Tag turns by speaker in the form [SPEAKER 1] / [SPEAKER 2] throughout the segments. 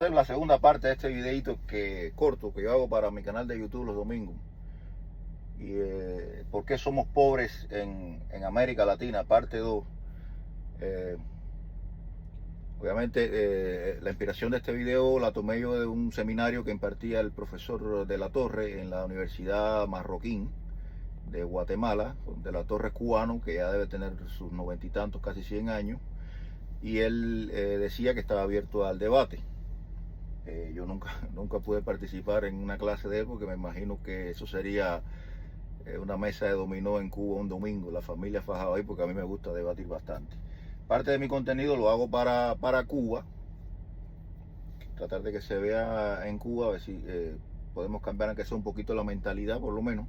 [SPEAKER 1] En la segunda parte de este videito corto que yo hago para mi canal de YouTube los domingos, y por qué somos pobres en América Latina, parte 2. Obviamente la inspiración de este video la tomé yo de un seminario que impartía el profesor de la Torre en la Universidad Marroquín de Guatemala. De la Torre es cubano, que ya debe tener sus 90 y tantos, casi 100 años, y él decía que estaba abierto al debate. Yo nunca pude participar en una clase de él porque me imagino que eso sería una mesa de dominó en Cuba un domingo, la familia fajada ahí, porque a mí me gusta debatir bastante. Parte de mi contenido lo hago para Cuba, tratar de que se vea en Cuba, a ver si podemos cambiar aunque sea un poquito la mentalidad por lo menos.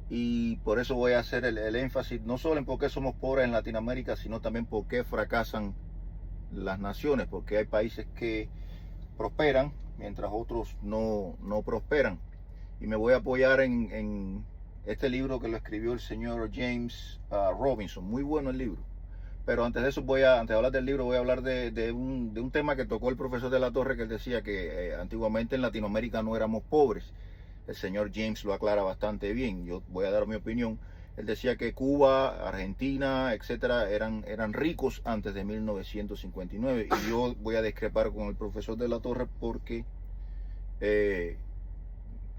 [SPEAKER 1] Y por eso voy a hacer el énfasis no solo en por qué somos pobres en Latinoamérica, sino también por qué fracasan las naciones, porque hay países que prosperan mientras otros no prosperan. Y me voy a apoyar en este libro que lo escribió el señor James Robinson. Muy bueno el libro. Pero antes de eso, antes de hablar del libro, voy a hablar de un tema que tocó el profesor de la Torre, que él decía que antiguamente en Latinoamérica no éramos pobres. El señor James lo aclara bastante bien. Yo voy a dar mi opinión. Él decía que Cuba, Argentina, etcétera, eran ricos antes de 1959. Y yo voy a discrepar con el profesor de la Torre porque,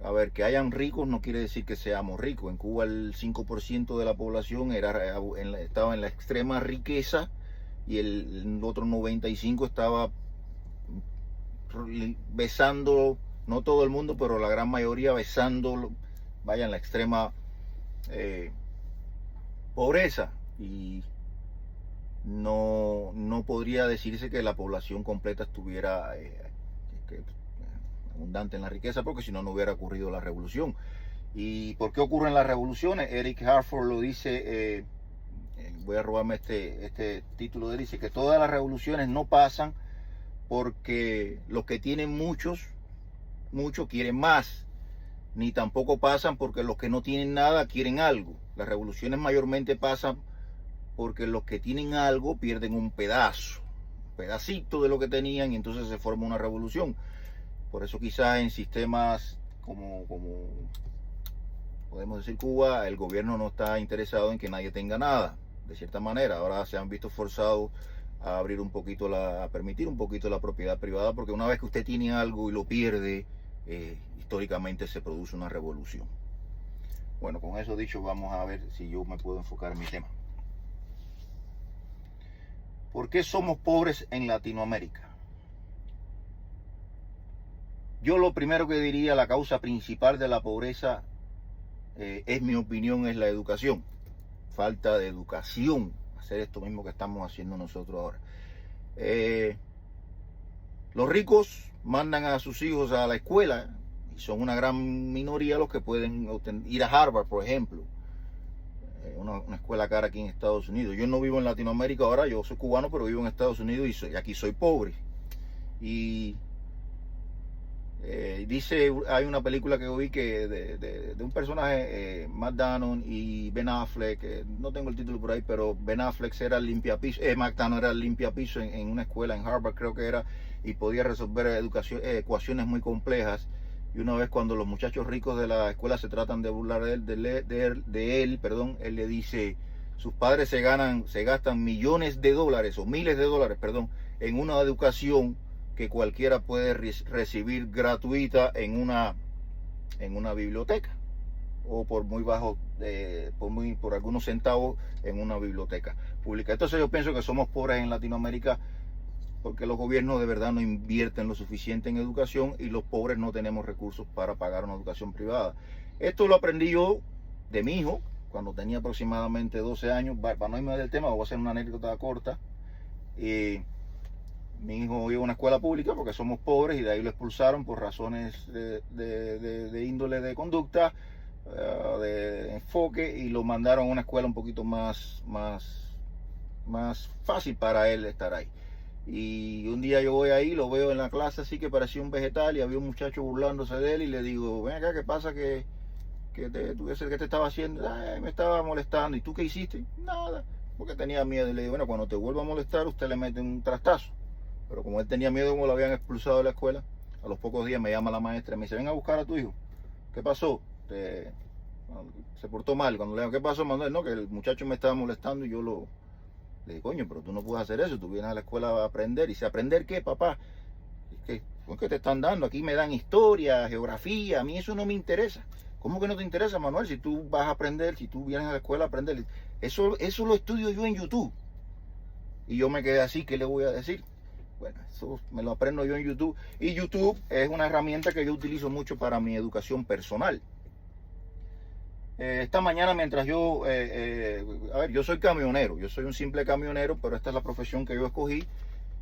[SPEAKER 1] a ver, que hayan ricos no quiere decir que seamos ricos. En Cuba el 5% de la población estaba en la extrema riqueza y el otro 95% estaba besando, no todo el mundo, pero la gran mayoría besando, vaya, en la extrema pobreza. Y no podría decirse que la población completa estuviera abundante en la riqueza, porque si no, no hubiera ocurrido la revolución. ¿Y por qué ocurren las revoluciones? Eric Harford lo dice, voy a robarme este título de él, dice que todas las revoluciones no pasan porque los que tienen mucho quieren más, ni tampoco pasan porque los que no tienen nada quieren algo. Las revoluciones mayormente pasan porque los que tienen algo pierden un pedacito de lo que tenían, y entonces se forma una revolución. Por eso quizás en sistemas como podemos decir Cuba, el gobierno no está interesado en que nadie tenga nada, de cierta manera. Ahora se han visto forzados a abrir un poquito, a permitir un poquito la propiedad privada, porque una vez que usted tiene algo y lo pierde, históricamente se produce una revolución. Bueno, con eso dicho, vamos a ver si yo me puedo enfocar en mi tema. ¿Por qué somos pobres en Latinoamérica? Yo lo primero que diría, la causa principal de la pobreza, es mi opinión, es la educación. Falta de educación, hacer esto mismo que estamos haciendo nosotros ahora. Los ricos mandan a sus hijos a la escuela, y son una gran minoría los que pueden ir a Harvard, por ejemplo. Una escuela cara aquí en Estados Unidos. Yo no vivo en Latinoamérica ahora, yo soy cubano, pero vivo en Estados Unidos y aquí soy pobre. Y dice, hay una película que vi que de un personaje, Matt Damon y Ben Affleck, no tengo el título por ahí, pero Ben Affleck era el limpiapiso, Matt Damon era el limpiapiso en una escuela en Harvard, creo que era, y podía resolver ecuaciones muy complejas. Y una vez, cuando los muchachos ricos de la escuela se tratan de burlar de él, él le dice: sus padres se gastan millones de dólares o miles de dólares, en una educación que cualquiera puede recibir gratuita en una biblioteca, o por muy bajo, por algunos centavos en una biblioteca pública. Entonces yo pienso que somos pobres en Latinoamérica porque los gobiernos de verdad no invierten lo suficiente en educación, y los pobres no tenemos recursos para pagar una educación privada. Esto lo aprendí yo de mi hijo cuando tenía aproximadamente 12 años. Para no irme del tema, voy a hacer una anécdota corta. Mi hijo iba a una escuela pública porque somos pobres, y de ahí lo expulsaron por razones de índole de conducta, de enfoque, y lo mandaron a una escuela un poquito más fácil para él estar ahí. Y un día yo voy ahí, lo veo en la clase así que parecía un vegetal, y había un muchacho burlándose de él, y le digo: ven acá, ¿qué pasa? ¿Qué te estaba haciendo? Me estaba molestando. ¿Y tú qué hiciste? Nada, porque tenía miedo. Y le digo: bueno, cuando te vuelva a molestar, usted le mete un trastazo. pero como él tenía miedo como lo habían expulsado de la escuela, a los pocos días me llama la maestra y me dice, ven a buscar a tu hijo. ¿Qué pasó? Se portó mal. Cuando le digo, ¿qué pasó, Manuel? No, que el muchacho me estaba molestando y le dije, coño, pero tú no puedes hacer eso, tú vienes a la escuela a aprender. Y dice, ¿aprender qué, papá? ¿Qué te están dando? Aquí me dan historia, geografía, a mí eso no me interesa. ¿Cómo que no te interesa, Manuel? Si tú vas a aprender, si tú vienes a la escuela a aprender, eso lo estudio yo en YouTube. Y yo me quedé así, ¿qué le voy a decir? Bueno, eso me lo aprendo yo en YouTube. Y YouTube es una herramienta que yo utilizo mucho para mi educación personal. Esta mañana mientras yo, a ver, yo soy camionero, yo soy un simple camionero, pero esta es la profesión que yo escogí.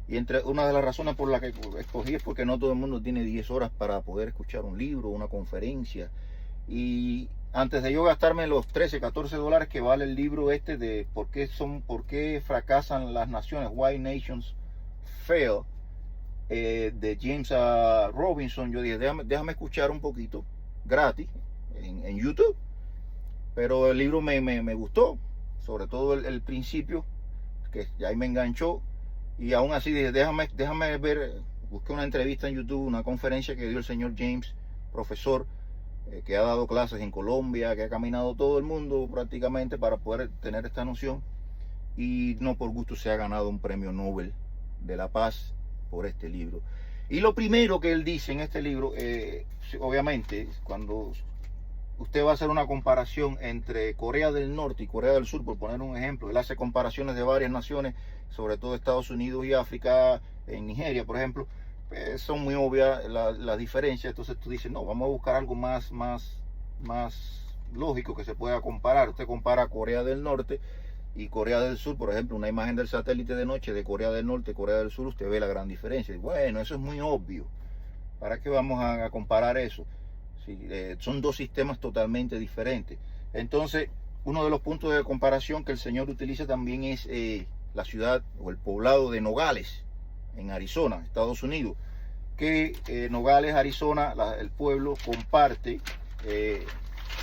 [SPEAKER 1] Y una de las razones por las que escogí es porque no todo el mundo tiene 10 horas para poder escuchar un libro, una conferencia. Y antes de yo gastarme los 13, 14 dólares que vale el libro este de por qué fracasan las naciones, Why Nations Fail, de James Robinson, yo dije, déjame escuchar un poquito gratis en YouTube. Pero el libro me gustó, sobre todo el principio, que ya ahí me enganchó. Y aún así dije, déjame ver, busqué una entrevista en YouTube, una conferencia que dio el señor James, profesor, que ha dado clases en Colombia, que ha caminado todo el mundo prácticamente para poder tener esta noción. Y no por gusto se ha ganado un premio Nobel de la Paz por este libro. Y lo primero que él dice en este libro, obviamente, cuando usted va a hacer una comparación entre Corea del Norte y Corea del Sur, por poner un ejemplo, él hace comparaciones de varias naciones, sobre todo Estados Unidos y África, en Nigeria, por ejemplo, son muy obvias las diferencias. Entonces tú dices, no, vamos a buscar algo más lógico que se pueda comparar. Usted compara Corea del Norte y Corea del Sur, por ejemplo, una imagen del satélite de noche de Corea del Norte y Corea del Sur, usted ve la gran diferencia. Y bueno, eso es muy obvio. ¿Para qué vamos a comparar eso? Sí, son dos sistemas totalmente diferentes. Entonces, uno de los puntos de comparación que el señor utiliza también es la ciudad o el poblado de Nogales, en Arizona, Estados Unidos. Que Nogales, Arizona, el pueblo comparte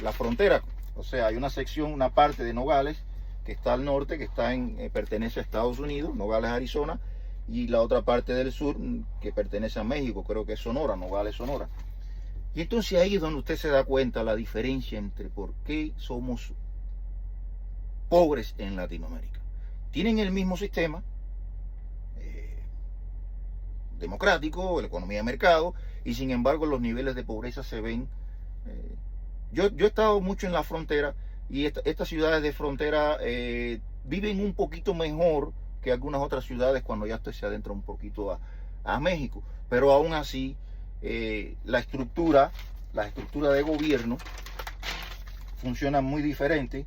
[SPEAKER 1] la frontera. O sea, hay una sección, una parte de Nogales que está al norte, que pertenece a Estados Unidos, Nogales, Arizona, y la otra parte del sur que pertenece a México, creo que es Sonora, Nogales, Sonora. Y entonces ahí es donde usted se da cuenta la diferencia entre por qué somos pobres en Latinoamérica. Tienen el mismo sistema democrático, la economía de mercado, y sin embargo los niveles de pobreza se ven. Yo he estado mucho en la frontera y estas ciudades de frontera viven un poquito mejor que algunas otras ciudades cuando ya usted se adentra un poquito a México, pero aún así la estructura de gobierno funciona muy diferente,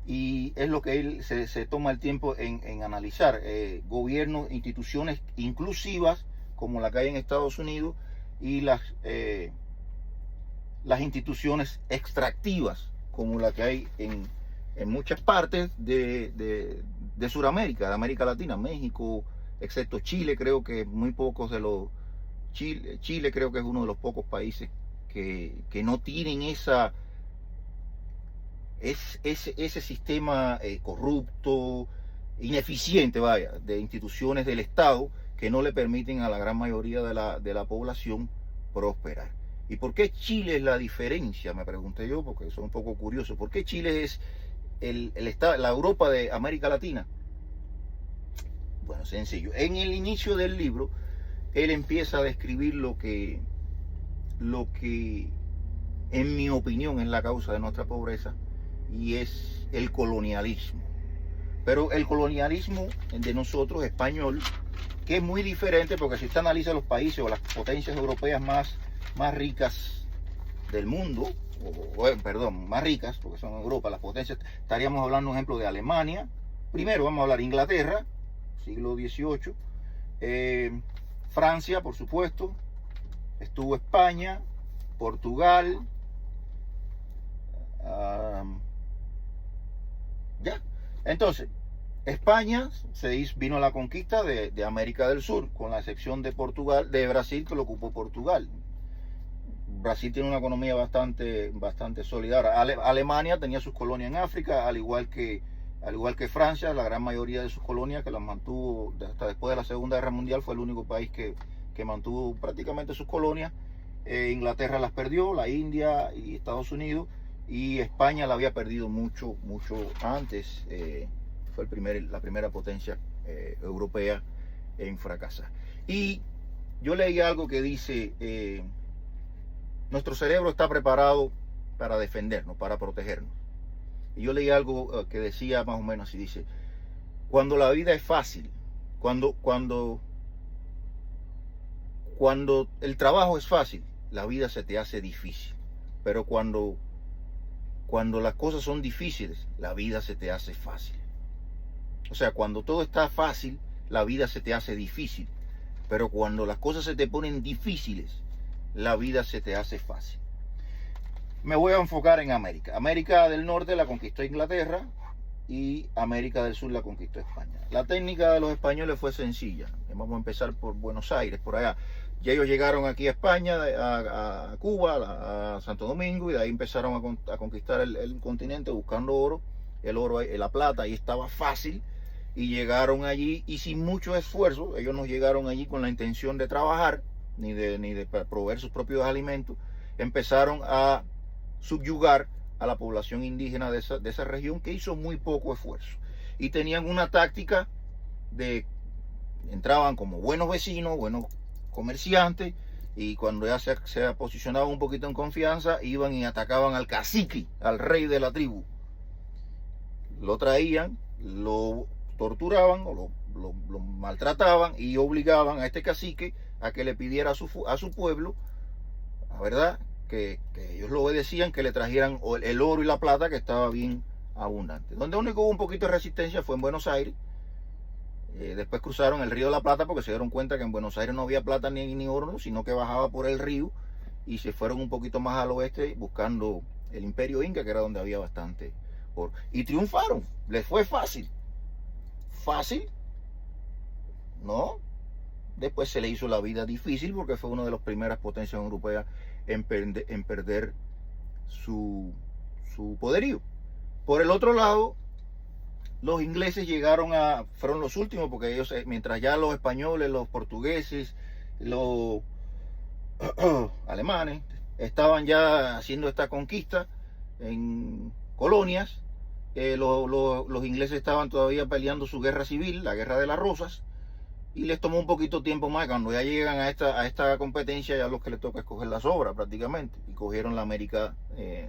[SPEAKER 1] y es lo que él se toma el tiempo en analizar. Gobiernos, instituciones inclusivas como la que hay en Estados Unidos, y las instituciones extractivas como la que hay en muchas partes de Sudamérica, de América Latina, México, excepto Chile. Creo que muy pocos de los Chile creo que es uno de los pocos países que no tienen ese sistema corrupto, ineficiente, vaya, de instituciones del Estado que no le permiten a la gran mayoría de la población prosperar. ¿Y por qué Chile es la diferencia? Me pregunté yo, porque soy un poco curioso. ¿Por qué Chile es la Europa de América Latina? Bueno, sencillo. En el inicio del libro, él empieza a describir lo que en mi opinión es la causa de nuestra pobreza, y es el colonialismo. Pero el colonialismo de nosotros, español, que es muy diferente, porque si usted analiza los países o las potencias europeas más ricas del mundo, perdón, más ricas, porque son Europa, las potencias, estaríamos hablando, por ejemplo, de Alemania. Primero vamos a hablar de Inglaterra, siglo XVIII, Francia, por supuesto, estuvo España, Portugal, ya. Entonces, España vino a la conquista de América del Sur, con la excepción de Brasil, que lo ocupó Portugal. Brasil tiene una economía bastante sólida. Ahora, Alemania tenía sus colonias en África, al igual que al igual que Francia, la gran mayoría de sus colonias, que las mantuvo hasta después de la Segunda Guerra Mundial, fue el único país que mantuvo prácticamente sus colonias. Inglaterra las perdió, la India y Estados Unidos, y España la había perdido mucho antes. Fue la primera potencia europea en fracasar. Y yo leí algo que dice, nuestro cerebro está preparado para defendernos, para protegernos. Y yo leí algo que decía más o menos así, dice, cuando la vida es fácil, cuando el trabajo es fácil, la vida se te hace difícil. Pero cuando las cosas son difíciles, la vida se te hace fácil. O sea, cuando todo está fácil, la vida se te hace difícil. Pero cuando las cosas se te ponen difíciles, la vida se te hace fácil. Me voy a enfocar en América. América del Norte la conquistó Inglaterra y América del Sur la conquistó España. La técnica de los españoles fue sencilla. Vamos a empezar por Buenos Aires, por allá. Ya ellos llegaron aquí a España, a Cuba, a Santo Domingo, y de ahí empezaron a conquistar el continente buscando oro. El oro, la plata, ahí estaba fácil. Y llegaron allí y sin mucho esfuerzo. Ellos no llegaron allí con la intención de trabajar, ni de proveer sus propios alimentos. Empezaron a subyugar a la población indígena de esa región, que hizo muy poco esfuerzo. Y tenían una táctica entraban como buenos vecinos, buenos comerciantes, y cuando ya se posicionaban un poquito en confianza, iban y atacaban al cacique, al rey de la tribu. Lo traían, lo torturaban o lo maltrataban y obligaban a este cacique a que le pidiera a su pueblo, la verdad, que ellos lo obedecían, que le trajeran el oro y la plata, que estaba bien abundante. Donde único hubo un poquito de resistencia fue en Buenos Aires. Después cruzaron el río de la Plata porque se dieron cuenta que en Buenos Aires no había plata ni oro, sino que bajaba por el río, y se fueron un poquito más al oeste buscando el Imperio Inca, que era donde había bastante oro. Y triunfaron, les fue fácil. Fácil, ¿no? Después se le hizo la vida difícil porque fue una de las primeras potencias europeas en perder su poderío. Por el otro lado, los ingleses fueron los últimos, porque ellos, mientras ya los españoles, los portugueses, los alemanes estaban ya haciendo esta conquista en colonias, los ingleses estaban todavía peleando su guerra civil, la guerra de las rosas, y les tomó un poquito tiempo más. Cuando ya llegan a esta competencia, ya los que les toca escoger la sobra prácticamente, y cogieron la América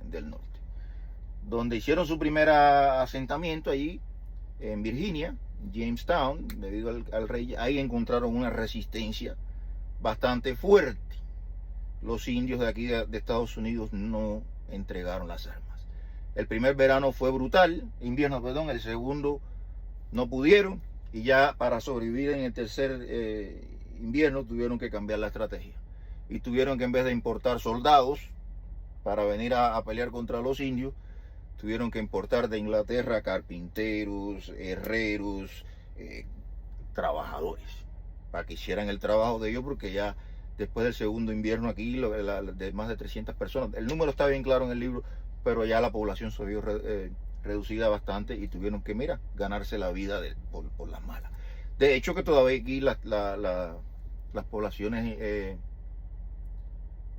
[SPEAKER 1] del Norte, donde hicieron su primer asentamiento allí en Virginia, Jamestown, debido al rey. Ahí encontraron una resistencia bastante fuerte. Los indios de aquí de Estados Unidos no entregaron las armas. El primer verano fue brutal, invierno, perdón, el segundo no pudieron, y ya para sobrevivir en el tercer invierno tuvieron que cambiar la estrategia. Y tuvieron que, en vez de importar soldados para venir a pelear contra los indios, tuvieron que importar de Inglaterra carpinteros, herreros, trabajadores, para que hicieran el trabajo de ellos, porque ya después del segundo invierno aquí, de más de 300 personas, el número está bien claro en el libro, pero ya la población se vio reducida bastante, y tuvieron que, ganarse la vida por las malas. De hecho, que todavía aquí las poblaciones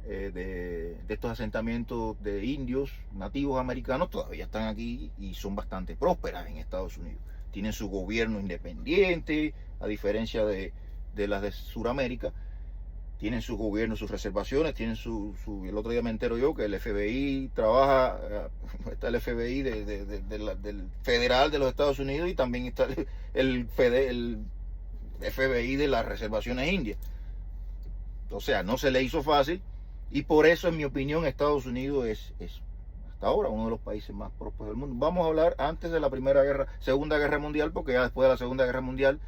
[SPEAKER 1] de estos asentamientos de indios nativos americanos todavía están aquí y son bastante prósperas en Estados Unidos. Tienen su gobierno independiente, a diferencia de las de Sudamérica. Tienen su gobierno, sus reservaciones, tienen el otro día me entero yo que el FBI trabaja, está el FBI del federal de los Estados Unidos, y también está el FBI de las reservaciones indias. O sea, no se le hizo fácil, y por eso, en mi opinión, Estados Unidos es hasta ahora uno de los países más prósperos del mundo. Vamos a hablar antes de la Segunda Guerra Mundial, porque ya después de la Segunda Guerra Mundial,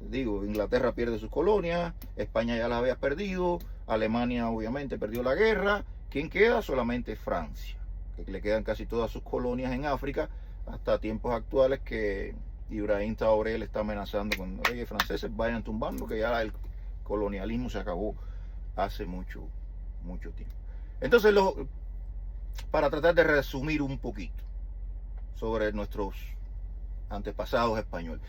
[SPEAKER 1] Inglaterra pierde sus colonias, España ya las había perdido, Alemania obviamente perdió la guerra. ¿Quién queda? Solamente Francia, que le quedan casi todas sus colonias en África, hasta tiempos actuales que Ibrahim Traoré le está amenazando con los reyes franceses vayan tumbando, que ya el colonialismo se acabó hace mucho tiempo. Entonces, para tratar de resumir un poquito sobre nuestros antepasados españoles.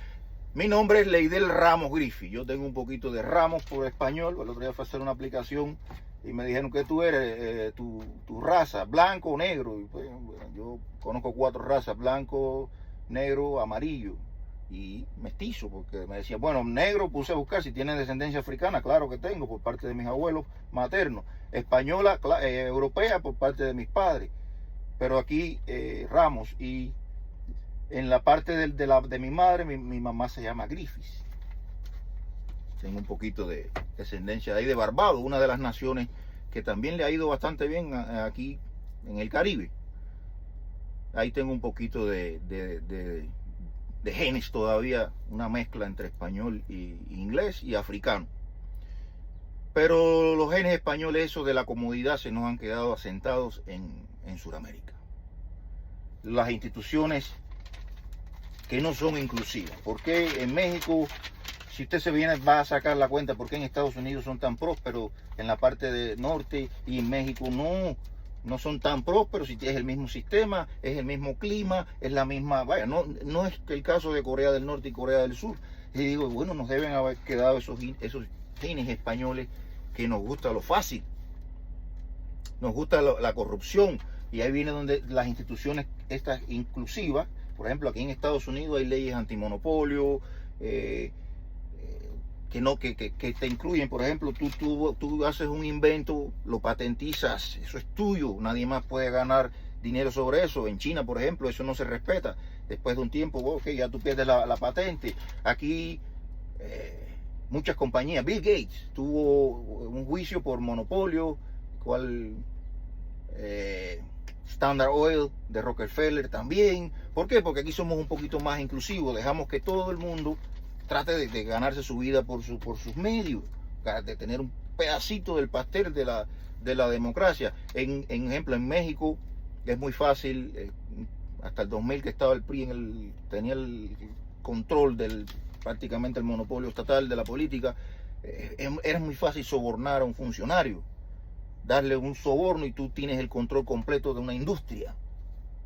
[SPEAKER 1] Mi nombre es Leidel Ramos Griffith. Yo tengo un poquito de Ramos por español. El otro día fui a hacer una aplicación y me dijeron que tú eres, tu raza, blanco o negro. Y pues, bueno, yo conozco 4 razas: blanco, negro, amarillo y mestizo, porque me decía, bueno, negro, puse a buscar si tiene descendencia africana. Claro que tengo, por parte de mis abuelos maternos. Española, europea, por parte de mis padres. Pero aquí Ramos. Y en la parte de mi madre, mi mamá se llama Griffith. Tengo un poquito de descendencia de ahí, de Barbados, una de las naciones que también le ha ido bastante bien aquí en el Caribe. Ahí tengo un poquito de genes todavía, una mezcla entre español y inglés y africano. Pero los genes españoles, eso de la comodidad, se nos han quedado asentados en Sudamérica. Las instituciones que no son inclusivas. ¿Por qué en México, si usted se viene, va a sacar la cuenta, por qué en Estados Unidos son tan prósperos en la parte del norte y en México no son tan prósperos? Si es el mismo sistema, es el mismo clima, es la misma, vaya, no es el caso de Corea del Norte y Corea del Sur. Y digo, bueno, nos deben haber quedado esos genes españoles, que nos gusta lo fácil, nos gusta la corrupción. Y ahí viene donde las instituciones estas inclusivas. Por ejemplo, aquí en Estados Unidos hay leyes antimonopolio que te incluyen. Por ejemplo, tú haces un invento, lo patentizas, eso es tuyo, nadie más puede ganar dinero sobre eso. En China, por ejemplo, eso no se respeta. Después de un tiempo, okay, ya tú pierdes la patente. Aquí muchas compañías, Bill Gates tuvo un juicio por monopolio, Standard Oil de Rockefeller también. ¿Por qué? Porque aquí somos un poquito más inclusivos, dejamos que todo el mundo trate de ganarse su vida por sus medios, de tener un pedacito del pastel de la democracia. En ejemplo, en México es muy fácil, hasta el 2000 que estaba el PRI, tenía el control prácticamente el monopolio estatal de la política. Era muy fácil sobornar a un funcionario, darle un soborno, y tú tienes el control completo de una industria.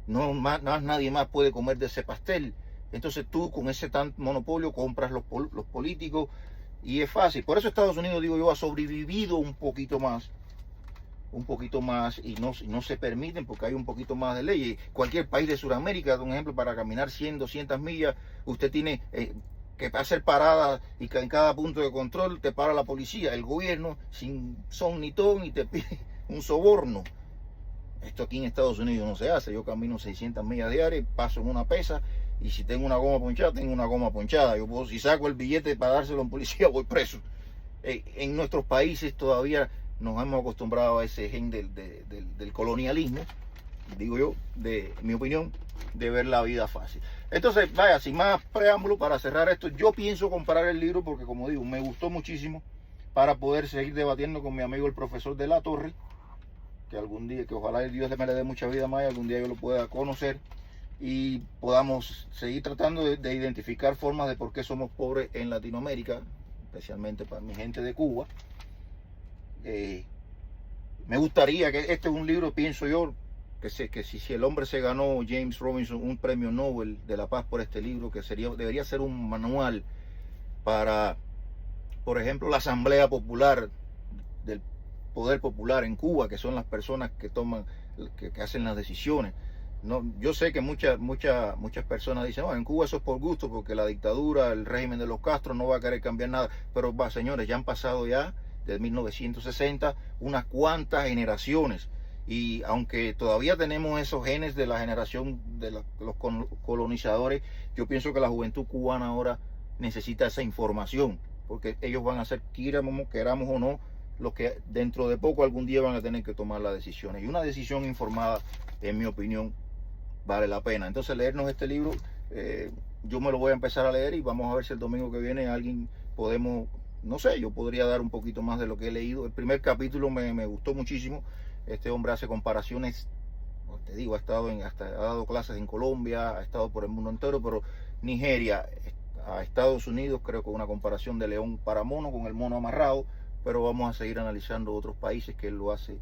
[SPEAKER 1] Nadie más puede comer de ese pastel. Entonces tú, con ese tan monopolio, compras los políticos y es fácil. Por eso Estados Unidos, digo yo, ha sobrevivido un poquito más, y no se permiten, porque hay un poquito más de leyes. Cualquier país de Sudamérica, por ejemplo, para caminar 100, 200 millas, usted tiene que hacer paradas, y que en cada punto de control te para la policía, el gobierno, sin son ni ton, y te pide un soborno. Esto aquí en Estados Unidos no se hace. Yo camino 600 millas diarias, paso en una pesa, y si tengo una goma ponchada, tengo una goma ponchada. Yo puedo, si saco el billete para dárselo a un policía, voy preso. En nuestros países todavía nos hemos acostumbrado a ese gen del colonialismo, digo yo, de mi opinión, de ver la vida fácil. Entonces, vaya, sin más preámbulo, para cerrar esto, yo pienso comprar el libro porque, como digo, me gustó muchísimo, para poder seguir debatiendo con mi amigo el profesor de la Torre, que algún día, que ojalá Dios me le dé mucha vida más y algún día yo lo pueda conocer, y podamos seguir tratando de identificar formas de por qué somos pobres en Latinoamérica, especialmente para mi gente de Cuba. Me gustaría que este es un libro, pienso yo, que si el hombre se ganó, James Robinson, un premio Nobel de la Paz por este libro, que debería ser un manual para, por ejemplo, la Asamblea Popular del Poder Popular en Cuba, que son las personas que hacen las decisiones. Yo sé que muchas personas dicen, en Cuba eso es por gusto, porque la dictadura, el régimen de los Castro no va a querer cambiar nada. Pero señores, ya han pasado ya, desde 1960, unas cuantas generaciones. Y aunque todavía tenemos esos genes de la generación de los colonizadores, yo pienso que la juventud cubana ahora necesita esa información, porque ellos van a ser, queramos o no, los que dentro de poco algún día van a tener que tomar las decisiones. Y una decisión informada, en mi opinión, vale la pena. Entonces, leernos este libro, yo me lo voy a empezar a leer, y vamos a ver si el domingo que viene no sé, yo podría dar un poquito más de lo que he leído. El primer capítulo me gustó muchísimo. Este hombre hace comparaciones, te digo, ha dado clases en Colombia, ha estado por el mundo entero, pero Nigeria a Estados Unidos, creo que una comparación de león para mono, con el mono amarrado. Pero vamos a seguir analizando otros países que él lo hace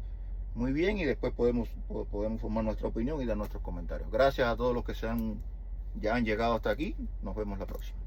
[SPEAKER 1] muy bien, y después podemos formar nuestra opinión y dar nuestros comentarios. Gracias a todos los que se han ya han llegado hasta aquí. Nos vemos la próxima.